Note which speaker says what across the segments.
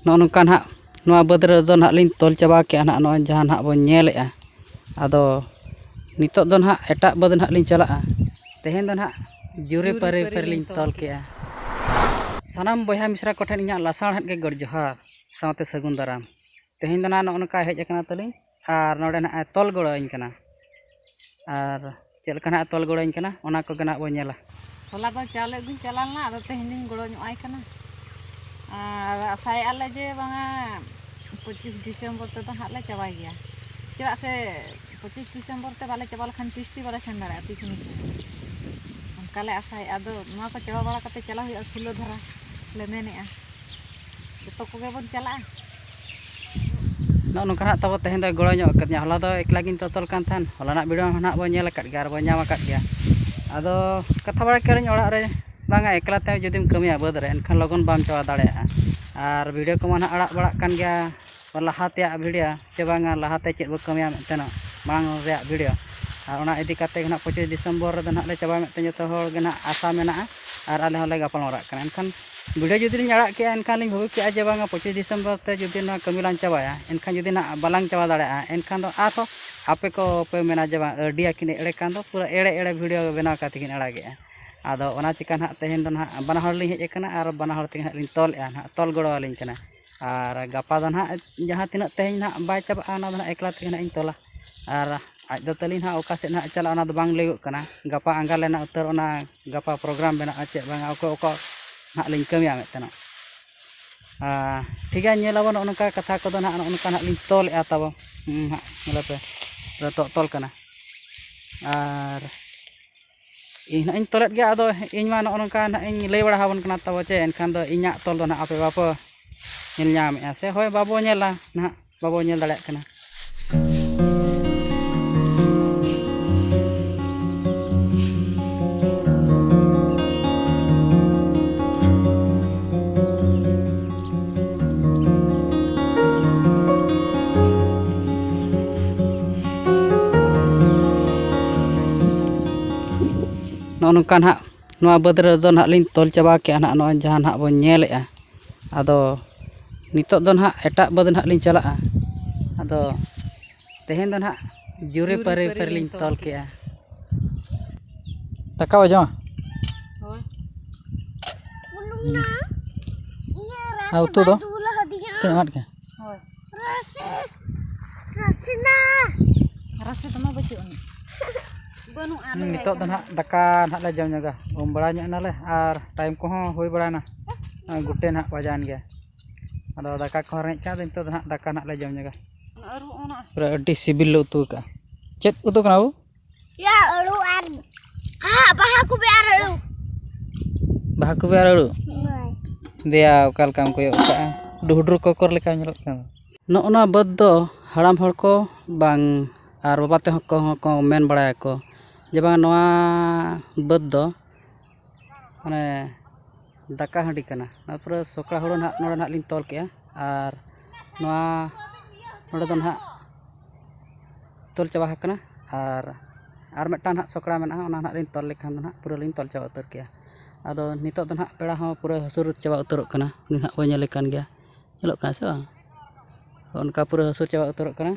Speaker 1: nongkan hak noa badre don hak lin tol chaba ke anak noa jahan hak bon nyelea ado nitok don hak etak badan hak lin chalaa tehen don hak jure pare lin tol ke sanam boyha misra koten inya lasar hat ge gor johar saute sagun daram tehen don no onka hej akana tolin ar node na tol goroin kana ar चल कना तोल गड़ोइन कना ओना को गना बो नेला
Speaker 2: होला तो चाले गुन चलालना आदो तेहिन गड़ो ᱧᱚᱜ कना आर आसाय आले जे बांगा 25 डिसेम्बर ते तो हाले चाबाय गया चेदा से 25 डिसेम्बर ते बाले चाबा लखान पिस्टी बाले सेन दाड़ा पिकनिक काले आसाय आदो मा को चाबा बाला कते चला हुई फुलो धरा ले मेनेआ जतो को गे बन चला
Speaker 1: नongkan tabo tehen do goro nyok katnya hola do ekla gin totol kan than hola nak video nak bo nyel kat gar bo nyam kat ya ado katha bara kering orak re banga ekla te judim kami abad re enkhan logon bam chawa dare ar video ko mana arak barak kan gya lahat ya video che banga lahat te chet bo kami am teno mang re video ar ona edi kate gna 25 Desember re nak le chaba meten joto hor gna asa mena ar ale hole gapal orak kan enkhan video judi nyarak ke enkhan ling hobi ke aja banga 25 Desember te judi na kami lan chaba ya enkhan judi na balang chawa dare enkhan do ato ape ko pe mena jaba dia kini ere kan do pura ere video bena ka tikin arage ado ona chikan hak tehen don hak bana hor ling hej kana ar bana hor ting hak ling tol ya hak tol goro ling kana ar gapa don hak jaha tinak tehen hak bai chaba ana don ekla tikin hak ing tola ar aj do telin hak oka set hak chala ona do bang leuk kana gapa anggal lena utar ona gapa program bena acek bang oko hak ling kami am teno ठीक है nyelabon onka katha ko don hak onka hak ling tol ya tabo hak ngelape rotok tol kana ar ina in tolet ge ado in ma no onka na in lei bada habon kana tabo che enkhan do inya tol do na ape bapo nyel nyam ya se hoy babo nyela na babo nyel dale kana nongkan hak noa badre don hak lin tol chaba ke anak noa jahan hak bon nyelea ado nitok don hak etak badan hak lin chalaa ado tehen don hak jure pare lin tol ke taka wajo
Speaker 2: hoy
Speaker 3: bulungna iya rasa
Speaker 1: auto do
Speaker 3: dula hadinya
Speaker 1: kemat ke
Speaker 2: hoy
Speaker 3: rasina
Speaker 2: rasa tama bacu on banu anu
Speaker 1: nitok don hak daka hak le jam jaga bara nya na le ar time ko ho hoy bara na guten hak wajan ge ado daka ko reñ ka nitok don hak daka nak le jam jaga
Speaker 2: aru ona
Speaker 1: pura adi sibil lo utu ka chet utu kana bu
Speaker 3: ya aru ar baha ku be ar aru
Speaker 1: bahaku biaru dia kal kam ko ka duhdur kokor leka nyelok kan no ona bad do haram hor ko bang ar baba te ko men bara ko je bang noa bad do mane daka handi kana apre sokra horon hak nora hak lin tol ke ar noa nora don hak tol chaba hakana ar metan hak sokra mena ona hak lin tol lekhan hak pura lin tol chaba utar ke ado nitok don hak pera ho pura hasur chaba utarok kana ni hak bo nyelekan gya nyelok kan se bang onka pura hasur chaba utarok kana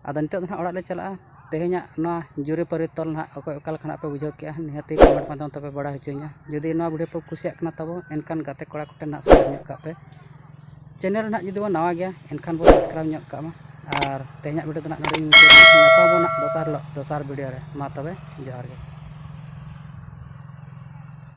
Speaker 1: ado nitok don hak orak le chalaa tehenya noa jure pare tol hak okoy okal khana pe bujho ke nihati comment pantom tape bada hochonya jodi noa video pe kusiak kana tabo enkan gate kora koten hak share nyok ka pe channel nak jodi bo nawa gya enkan bo subscribe nyok ka ma ar tehenya video nak nari nyapa bo nak dosar video re ma tabe johar ge